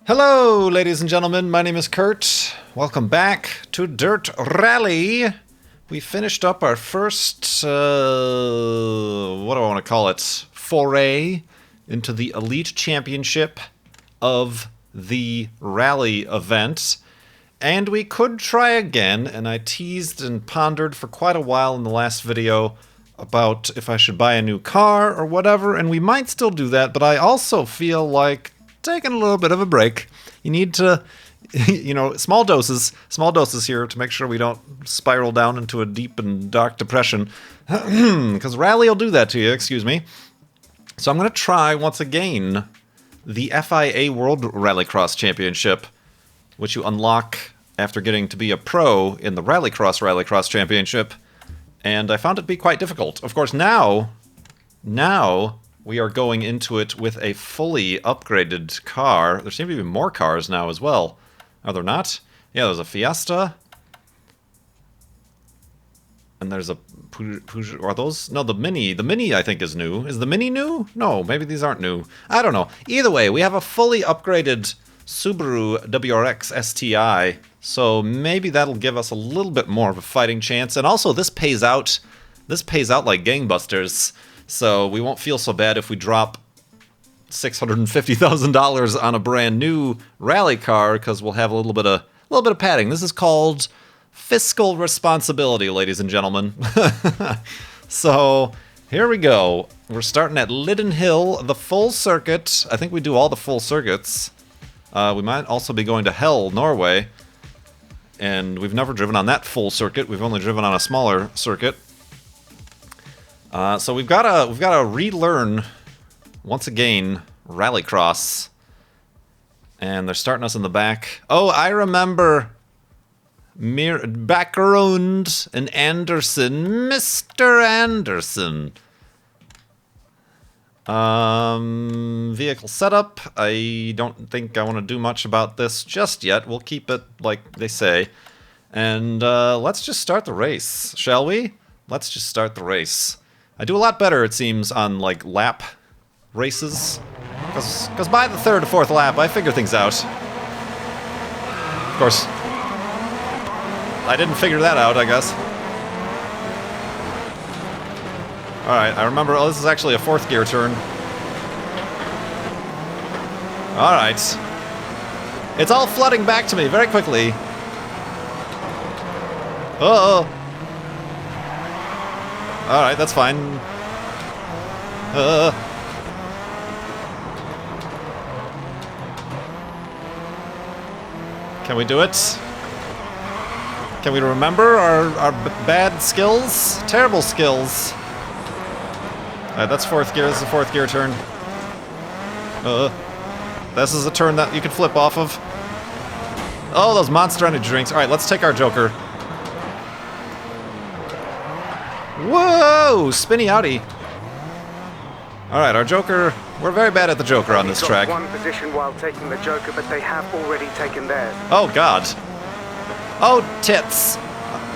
Hello, ladies and gentlemen. My name is Kurt. Welcome back to Dirt Rally. We finished up our first, what do I want to call it? Foray into the Elite Championship of the Rally event. And we could try again, and I teased and pondered for quite a while in the last video about if I should buy a new car or whatever, and we might still do that, but I also feel like taking a little bit of a break. You need to, you know, small doses here to make sure we don't spiral down into a deep and dark depression, because Rally will do that to you, excuse me. So I'm going to try once again the FIA World Rallycross Championship, which you unlock after getting to be a pro in the Rallycross Championship, and I found it to be quite difficult. Of course, now we are going into it with a fully upgraded car. There seem to be more cars now as well. Are there not? Yeah, there's a Fiesta. And there's a Peugeot. Are those? No, the Mini. The Mini, I think, is new. Is the Mini new? No, maybe these aren't new. I don't know. Either way, we have a fully upgraded Subaru WRX STI. So maybe that'll give us a little bit more of a fighting chance. And also, this pays out like gangbusters. So we won't feel so bad if we drop $650,000 on a brand new rally car, because we'll have a little bit of padding. This is called fiscal responsibility, ladies and gentlemen. So here we go. We're starting at Lydden Hill, the full circuit. I think we do all the full circuits. We might also be going to Hell, Norway, and we've never driven on that full circuit. We've only driven on a smaller circuit. So we've got to relearn once again Rallycross, and they're starting us in the back. Oh, I remember background and Anderson, Mr. Anderson. Vehicle setup. I don't think I want to do much about this just yet. We'll keep it like they say, and let's just start the race, shall we? Let's just start the race. I do a lot better, it seems, on, like, lap races. Because by the third or fourth lap, I figure things out. Of course, I didn't figure that out, I guess. Alright, I remember, oh, this is actually a fourth gear turn. Alright. It's all flooding back to me very quickly. Uh-oh. Alright, that's fine. Can we do it? Can we remember our bad skills? Terrible skills. Alright, that's fourth gear. This is a fourth gear turn. This is a turn that you can flip off of. Oh, those Monster Energy drinks. Alright, let's take our Joker. Whoa! Spinny outie. Alright, our Joker... We're very bad at the Joker on this track. One position while taking the Joker, but they have already taken theirs. Oh, God. Oh, tits.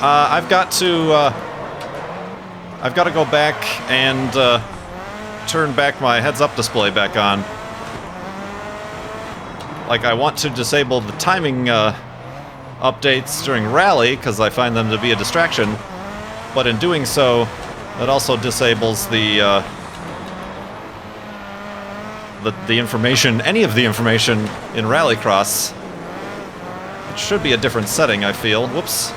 I've got to go back and turn back my heads-up display back on. Like, I want to disable the timing updates during rally, because I find them to be a distraction. But in doing so, that also disables the information, any of the information in Rallycross. It should be a different setting, I feel. Whoops.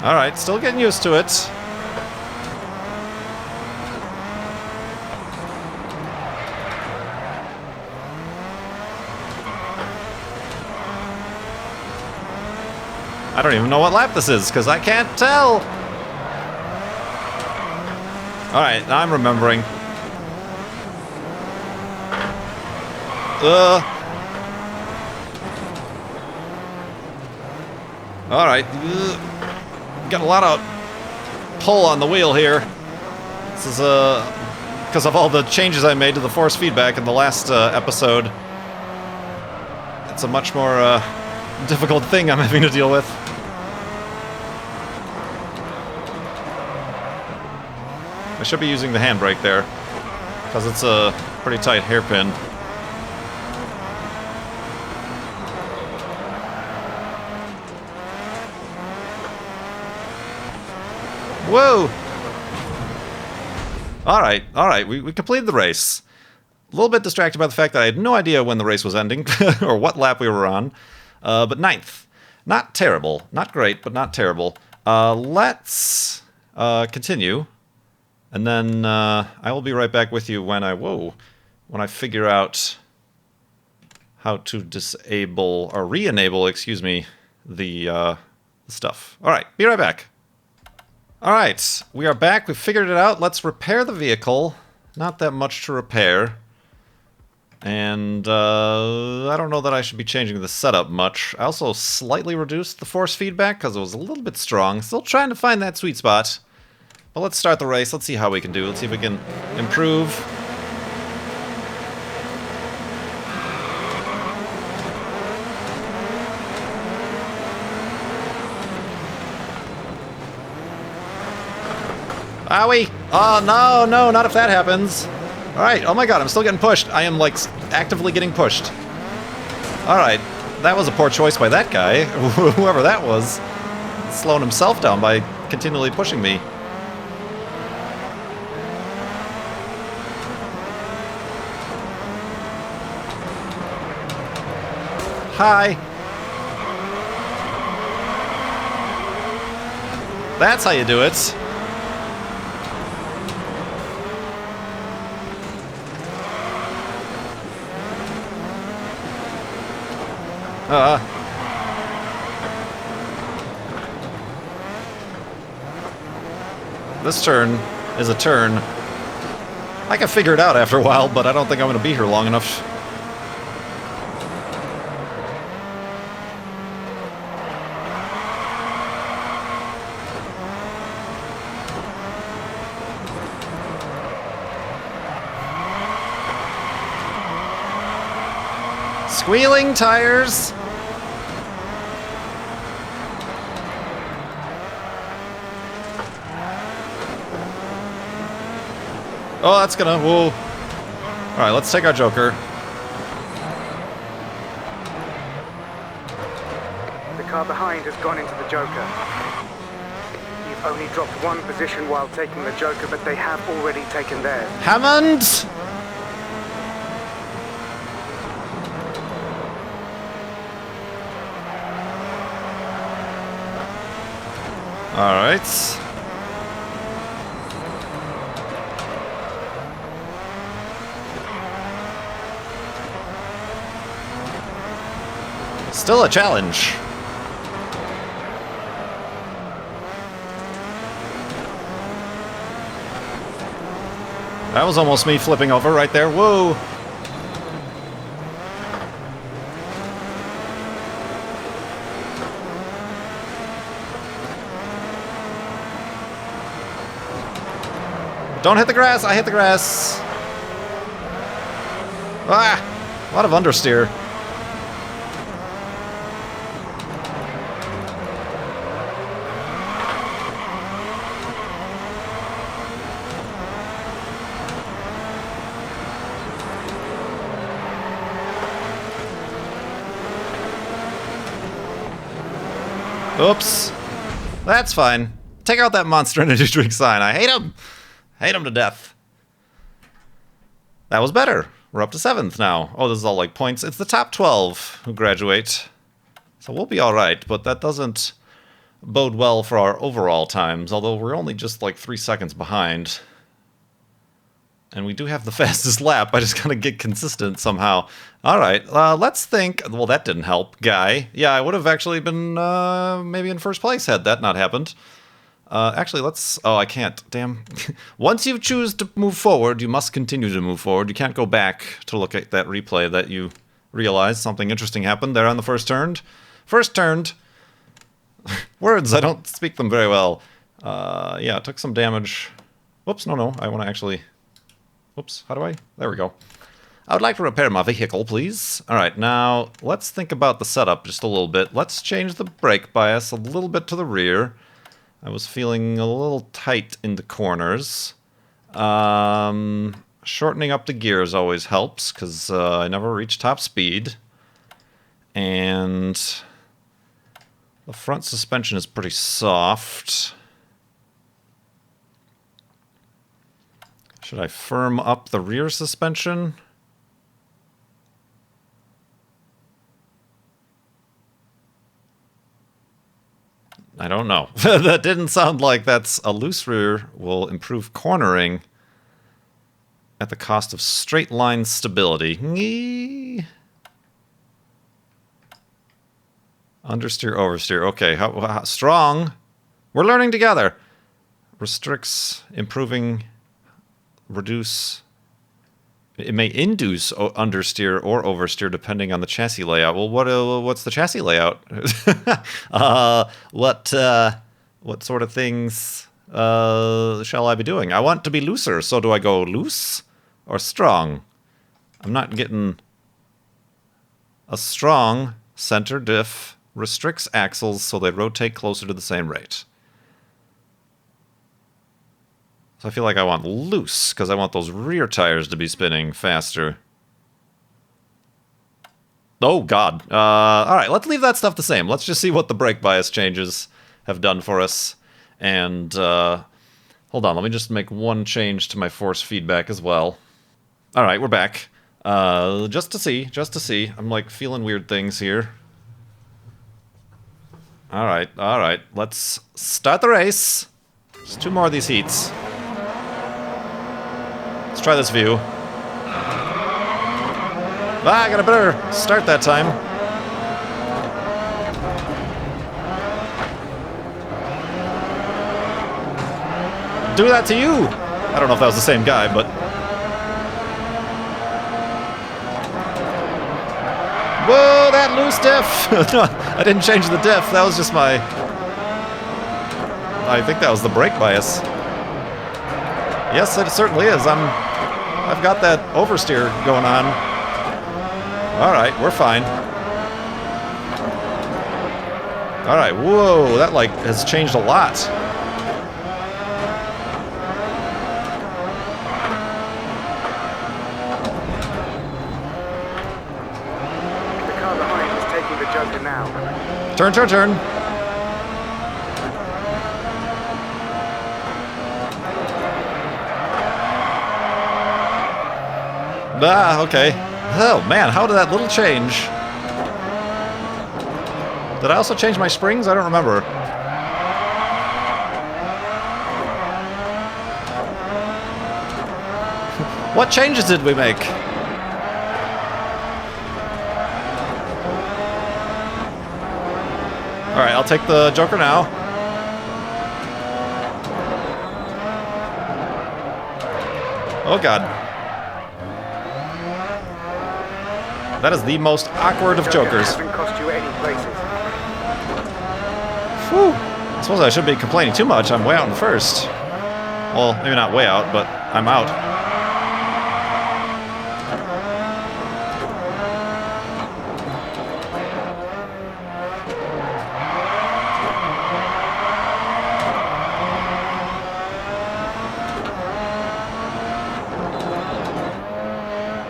Alright, still getting used to it. I don't even know what lap this is, because I can't tell. Alright, now I'm remembering. Alright. Got a lot of pull on the wheel here. This is because of all the changes I made to the force feedback in the last episode. That's a much more difficult thing I'm having to deal with. I should be using the handbrake there, because it's a pretty tight hairpin. Whoa! Alright, we completed the race. A little bit distracted by the fact that I had no idea when the race was ending, or what lap we were on. But 9th. Not terrible. Not great, but not terrible. Let's continue. And then I will be right back with you when I figure out how to disable, or re-enable, excuse me, the stuff. Alright, be right back. Alright, we are back. We've figured it out. Let's repair the vehicle. Not that much to repair. And I don't know that I should be changing the setup much. I also slightly reduced the force feedback because it was a little bit strong. Still trying to find that sweet spot. But let's start the race. Let's see how we can do. Let's see if we can improve. Owie! Oh, no, not if that happens. Alright, oh my god, I'm still getting pushed. I am, like, actively getting pushed. Alright, that was a poor choice by that guy. Whoever that was. Slowing himself down by continually pushing me. Hi! That's how you do it. This turn is a turn. I can figure it out after a while, but I don't think I'm going to be here long enough. Squealing tires. Oh, that's gonna, whoa. Alright, let's take our Joker. The car behind has gone into the Joker. You've only dropped one position while taking the Joker, but they have already taken theirs. Hammond! Alright. Still a challenge. That was almost me flipping over right there. Whoa! Don't hit the grass! I hit the grass! Ah! A lot of understeer. Oops. That's fine. Take out that Monster Energy Drink sign. I hate him! Hate him to death. That was better. We're up to 7th now. Oh, this is all like points. It's the top 12 who graduate. So we'll be alright, but that doesn't bode well for our overall times, although we're only just like 3 seconds behind. And we do have the fastest lap. I just gotta get consistent somehow. Alright, let's think... Well, that didn't help, guy. Yeah, I would have actually been maybe in first place had that not happened. Actually, let's... Oh, I can't. Damn. Once you choose to move forward, you must continue to move forward. You can't go back to look at that replay that you realize something interesting happened there on the first turn. First turned. Words, I don't speak them very well. Yeah, took some damage. Whoops, no. I want to actually... Whoops, how do I? There we go. I would like to repair my vehicle, please. All right, now let's think about the setup just a little bit. Let's change the brake bias a little bit to the rear. I was feeling a little tight in the corners. Shortening up the gears always helps, because I never reach top speed. And the front suspension is pretty soft. Should I firm up the rear suspension? I don't know. That didn't sound like that's a loose rear will improve cornering at the cost of straight line stability. Understeer, oversteer. Okay, how strong. We're learning together. Restricts, improving, reduce. It may induce understeer or oversteer depending on the chassis layout. Well, what's the chassis layout? What sort of things shall I be doing? I want to be looser, so do I go loose or strong? I'm not getting a strong center diff. Restricts axles so they rotate closer to the same rate. So I feel like I want loose, because I want those rear tires to be spinning faster. Oh, God. All right, let's leave that stuff the same. Let's just see what the brake bias changes have done for us. And, hold on, let me just make one change to my force feedback as well. All right, we're back. Just to see. I'm, like, feeling weird things here. All right. Let's start the race. Just 2 more of these heats. Let's try this view. I got a better start that time. Do that to you! I don't know if that was the same guy, but... Whoa, that loose diff! No, I didn't change the diff, that was just my... I think that was the brake bias. Yes, it certainly is. I've got that oversteer going on. All right, we're fine. All right, whoa, that like has changed a lot. The car behind is taking the Joker now. Turn. Ah, okay. Oh, man, how did that little change? Did I also change my springs? I don't remember. What changes did we make? Alright, I'll take the Joker now. Oh, God. That is the most awkward of Jokers. Hasn't cost you any places. Whew. I suppose I shouldn't be complaining too much. I'm way out in first. Well, maybe not way out, but I'm out.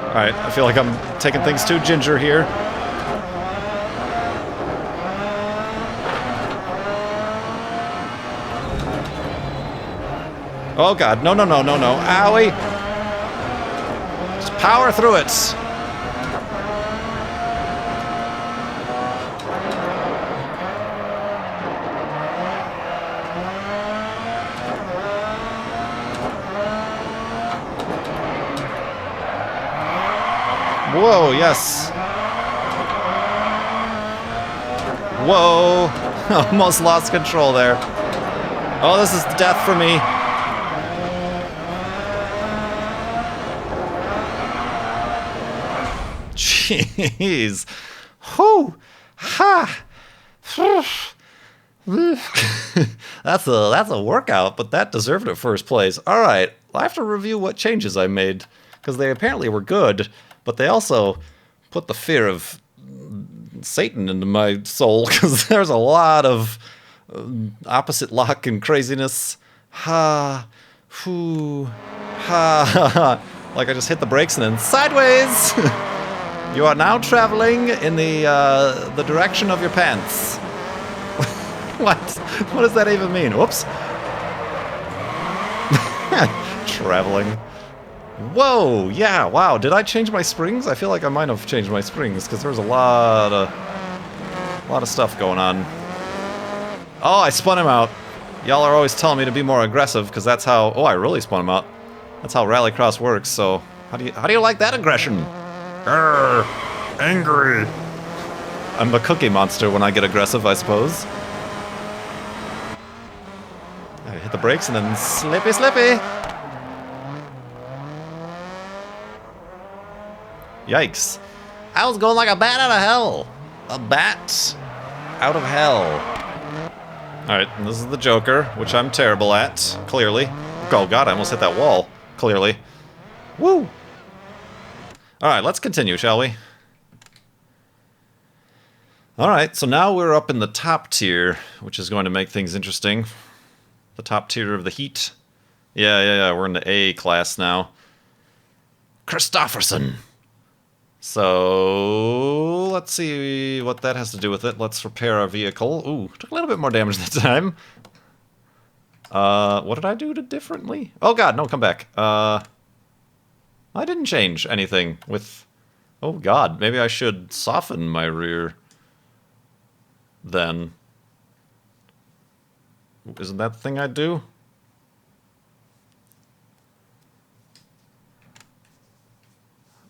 Alright, I feel like I'm taking things too ginger here. Oh God, no. Owie! Just power through it. Whoa, yes. Whoa. Almost lost control there. Oh, this is death for me. Jeez. Whew. Ha. That's a workout, but that deserved it first place. All right. I have to review what changes I made, because they apparently were good, but they also put the fear of Satan into my soul, because there's a lot of opposite lock and craziness. Ha, hoo, ha. Like I just hit the brakes and then sideways. You are now traveling in the direction of your pants. What? What does that even mean? Whoops. Traveling. Whoa, yeah, wow. Did I change my springs? I feel like I might have changed my springs, because there was a lot of stuff going on. Oh, I spun him out. Y'all are always telling me to be more aggressive, because that's how... Oh, I really spun him out. That's how Rallycross works, so... How do you like that aggression? Grr, angry. I'm the Cookie Monster when I get aggressive, I suppose. I hit the brakes and then slippy, slippy. Yikes. I was going like a bat out of hell. A bat out of hell. Alright, this is the Joker, which I'm terrible at, clearly. Oh god, I almost hit that wall, clearly. Woo! Alright, let's continue, shall we? Alright, so now we're up in the top tier, which is going to make things interesting. The top tier of the heat. Yeah, we're in the A class now. Christofferson! So, let's see what that has to do with it. Let's repair our vehicle. Ooh, took a little bit more damage this time. What did I do differently? Oh god, no, come back. I didn't change anything with... Oh god, maybe I should soften my rear. Then. Isn't that the thing I'd do?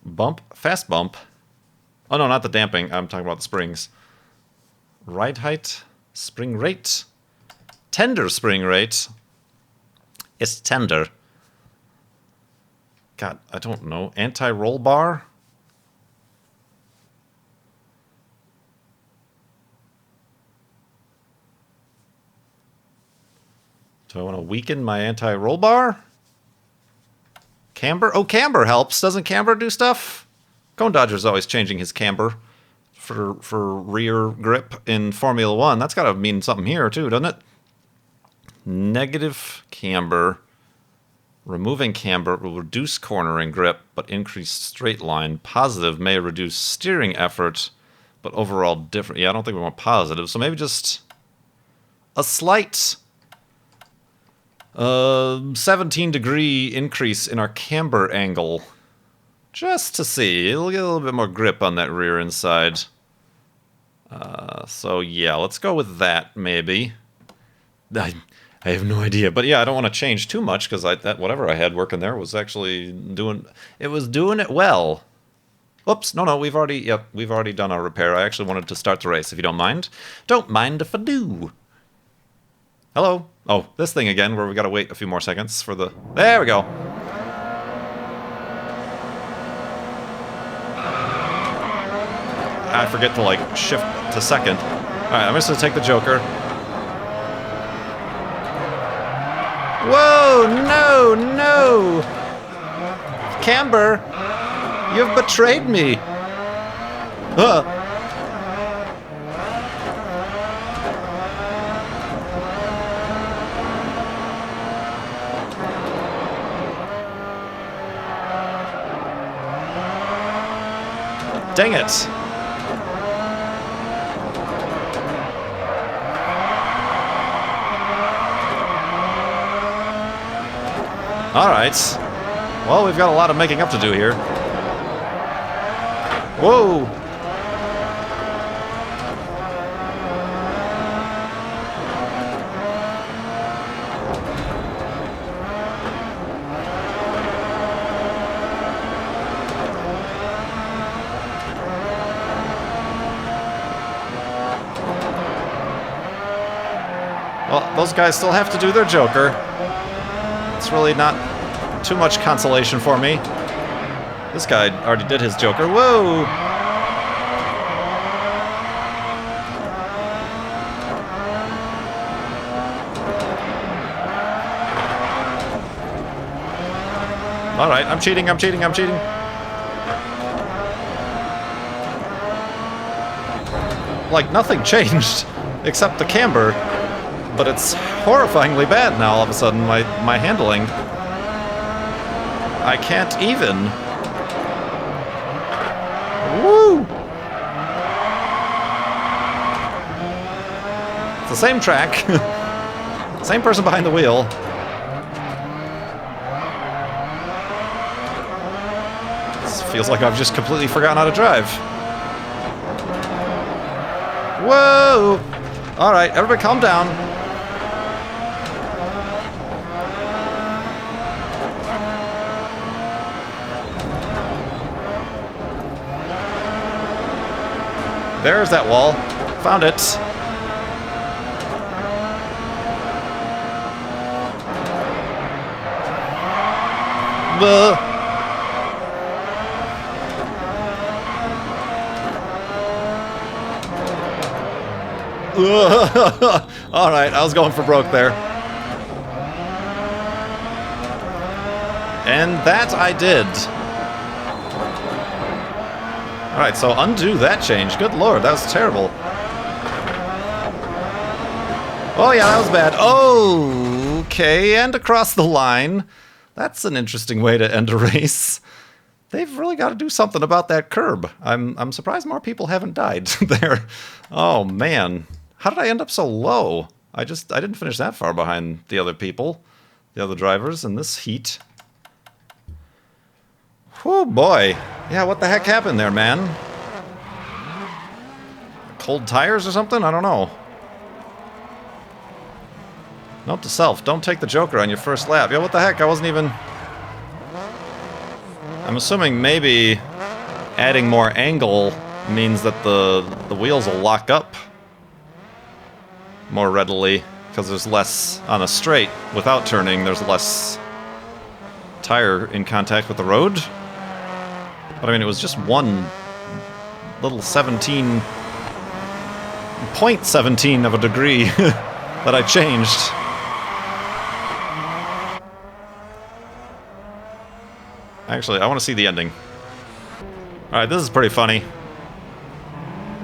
Bump? Fast bump? Oh no, not the damping. I'm talking about the springs. Ride height? Spring rate? Tender spring rate? It's tender. God, I don't know. Anti-roll bar? Do I want to weaken my anti-roll bar? Camber? Oh, camber helps. Doesn't camber do stuff? Cone Dodger's always changing his camber for rear grip in Formula 1. That's got to mean something here, too, doesn't it? Negative camber. Removing camber will reduce cornering grip, but increase straight line. Positive may reduce steering effort, but overall different. Yeah, I don't think we want positive, so maybe just a slight 17-degree increase in our camber angle. Just to see. It'll get a little bit more grip on that rear inside. So yeah, let's go with that, maybe. I have no idea. But yeah, I don't want to change too much, because that whatever I had working there was actually doing... It was doing it well. Oops, no, we've already done our repair. I actually wanted to start the race, if you don't mind. Don't mind if I do. Hello? Oh, this thing again, where we gotta wait a few more seconds for the... There we go. I forget to, like, shift to second. Alright, I'm just gonna take the Joker. Whoa! No! Camber! You've betrayed me! Dang it! Alright. Well, we've got a lot of making up to do here. Whoa! Well, those guys still have to do their Joker. It's really not too much consolation for me. This guy already did his Joker. Whoa! Alright, I'm cheating. like nothing changed except the camber, but it's horrifyingly bad now all of a sudden, my handling. I can't even. Woo! It's the same track, same person behind the wheel. This feels like I've just completely forgotten how to drive. Whoa! All right, everybody calm down. There's that wall. Found it. All right, I was going for broke there. And that I did. All right, so undo that change. Good lord, that was terrible. Oh yeah, that was bad. Okay, and across the line. That's an interesting way to end a race. They've really got to do something about that curb. I'm surprised more people haven't died there. Oh man, how did I end up so low? I didn't finish that far behind the other people, the other drivers in this heat. Oh boy. Yeah, what the heck happened there, man? Cold tires or something? I don't know. Note to self, don't take the Joker on your first lap. Yeah, what the heck? I wasn't even... I'm assuming maybe adding more angle means that the wheels will lock up more readily, because there's less on a straight. Without turning, there's less tire in contact with the road. But I mean, it was just one little 0.17 of a degree that I changed. Actually, I want to see the ending. Alright, this is pretty funny.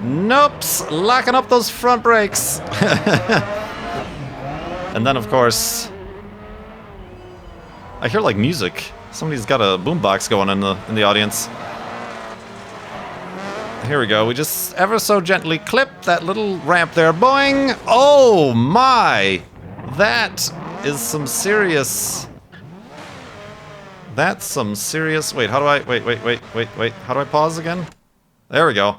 Nope's locking up those front brakes. And then, of course, I hear like music. Somebody's got a boombox going in the audience. Here we go. We just ever so gently clip that little ramp there. Boing! Oh my! That is some serious... That's some serious... Wait, how do I... Wait. How do I pause again? There we go.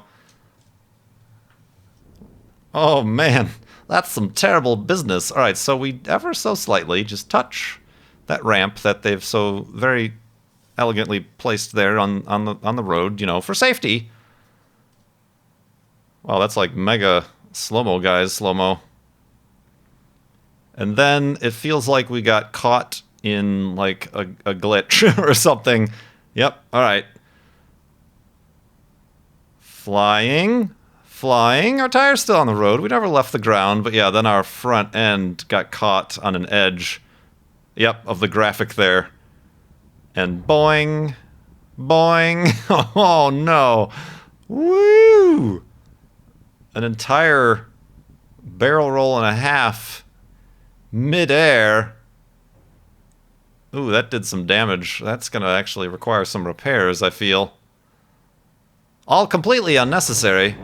Oh man, that's some terrible business. Alright, so we ever so slightly just touch that ramp that they've so very elegantly placed there on the road, you know, for safety. Wow, that's like mega slow-mo, guys, slow-mo. And then it feels like we got caught in like a glitch or something. Yep, alright. Flying. Our tire's still on the road. We never left the ground, but yeah, then our front end got caught on an edge. Yep, of the graphic there. And boing. Boing. Oh no. Woo! An entire barrel roll and a half mid-air. Ooh, that did some damage. That's gonna actually require some repairs, I feel. All completely unnecessary,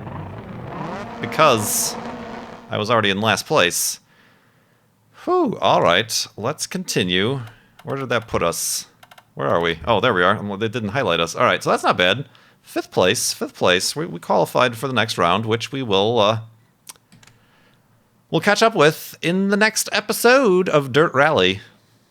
because I was already in last place. Whew, alright, let's continue. Where did that put us? Where are we? Oh, there we are. They didn't highlight us. Alright, so that's not bad. Fifth place. We qualified for the next round, which we will, we'll catch up with in the next episode of Dirt Rally.